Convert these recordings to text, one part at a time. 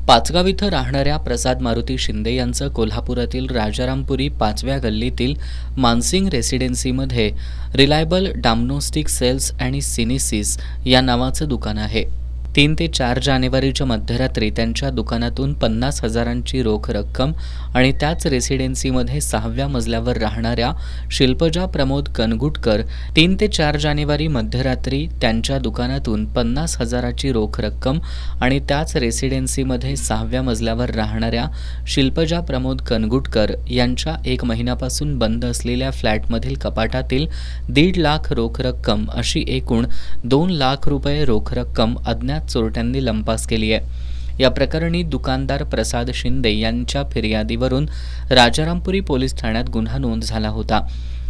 पाचगाव इथं राहणाऱ्या प्रसाद मारुती शिंदे यांचं कोल्हापुरातील राजारामपुरी 5व्या गल्लीतील मानसिंग रेसिडेन्सीमध्ये रिलायबल डायग्नोस्टिक सेल्स आणि सिनेसिस या नावाचं दुकान आहे. 3 ते 4 जानेवारीच्या मध्यरात्री त्यांच्या दुकानातून 50,000ची रोख रक्कम आणि त्याच रेसिडेन्सीमध्ये 6व्या मजल्यावर राहणाऱ्या शिल्पजा प्रमोद कनगुटकर 3 ते 4 जानेवारी मध्यरात्री त्यांच्या दुकानातून 50,000ची रोख रक्कम आणि त्याच रेसिडेन्सीमध्ये 6व्या मजल्यावर राहणाऱ्या शिल्पजा प्रमोद कनगुटकर यांच्या 1 महिन्यापासून बंद असलेल्या फ्लॅटमधील कपाटातील 1.5 लाख रोख रक्कम अशी एकूण 2 लाख रुपये रोख रक्कम अज्ञात चोरट्यांनी लंपास केली आहे. या प्रकरणी दुकानदार प्रसाद शिंदे यांच्या फिर्यादीवरून राजारामपुरी पोलीस ठाण्यात गुन्हा नोंद झाला होता.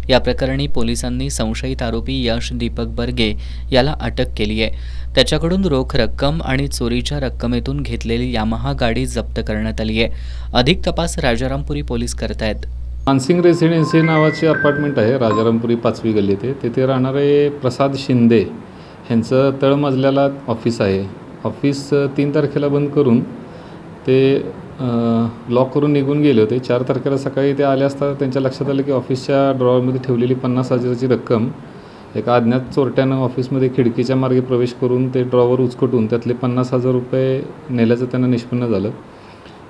या प्रकरणी पोलिसांनी संशयित आरोपी यश दीपक बर्गे याला अटक केली आहे. त्याच्याकडून रोख रक्कम आणि चोरीच्या रक्कमेतून घेतलेली यामाहा गाडी जप्त करण्यात आली आहे. अधिक तपास राजारामपुरी पोलीस करतायत. मानसिंग रेसिडेन्सी नावाचे अपार्टमेंट आहे राजारामपुरी 5वी गल्ली तिथे राहणारे प्रसाद शिंदे ह्यांचं तळमजल्याला ऑफिस आहे. ऑफिस 3 तारखेला बंद करून ते लॉक करून निघून गेले होते. 4 तारखेला सकाळी ते आले असता त्यांच्या लक्षात आलं की ऑफिसच्या ड्रॉवरमध्ये ठेवलेली 50,000ची रक्कम एका अज्ञात चोरट्यानं ऑफिसमध्ये खिडकीच्या मार्गे प्रवेश करून ते ड्रॉवर उचकटून त्यातले 50,000 रुपये नेल्याचं त्यांना निष्पन्न झालं.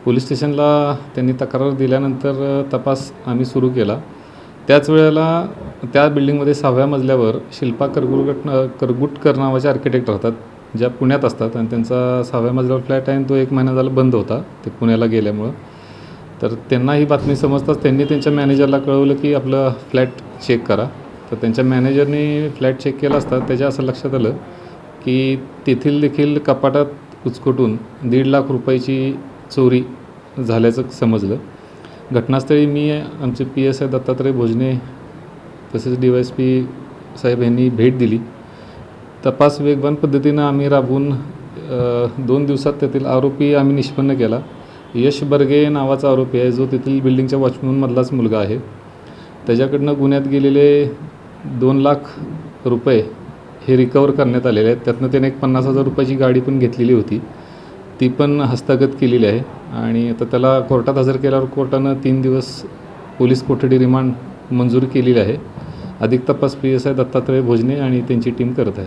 पोलीस स्टेशनला त्यांनी तक्रार दिल्यानंतर तपास आम्ही सुरू केला. त्याच वेळेला त्या बिल्डिंगमध्ये 6व्या मजल्यावर शिल्पा करगुटकर नावाचे आर्किटेक्ट राहतात, ज्या पुण्यात असतात आणि त्यांचा 6व्या मजल्यावर फ्लॅट आहे आणि तो 1 महिना झाला बंद होता ते पुण्याला गेल्यामुळं. तर त्यांना ही बातमी समजताच त्यांनी त्यांच्या मॅनेजरला कळवलं की आपलं फ्लॅट चेक करा. तर त्यांच्या मॅनेजरने फ्लॅट चेक केला असता त्याच्या असं लक्षात आलं की तेथील देखील कपाटात उचकटून 1.5 लाख रुपयाची चोरी झाल्याचं समजलं. घटनास्थळी मी आमचे PSI दत्तात्रय भोजने तसेच DYSP साहेब यांनी भेट दिली. तपास वेगवान पद्धतीनं आम्ही राबवून 2 दिवसात त्यातील आरोपी आम्ही निष्पन्न केला. यश बर्गे नावाचा आरोपी आहे, जो तेथील बिल्डिंगच्या वॉचमनमधलाच मुलगा आहे. त्याच्याकडनं गुन्ह्यात गेलेले 2 लाख रुपये हे रिकवर करण्यात आलेले आहेत. त्यातनं त्याने एक 50,000 रुपयाची गाडी पण घेतलेली होती, ती पण हस्तगत केलेली आहे. आणि आता त्याला कोर्टात हजर केल्यावर कोर्टानं 3 दिवस पोलीस कोठडी रिमांड मंजूर केलेली आहे. अधिक तपास PSI दत्तात्रय भोजने आणि त्यांची टीम करत आहे.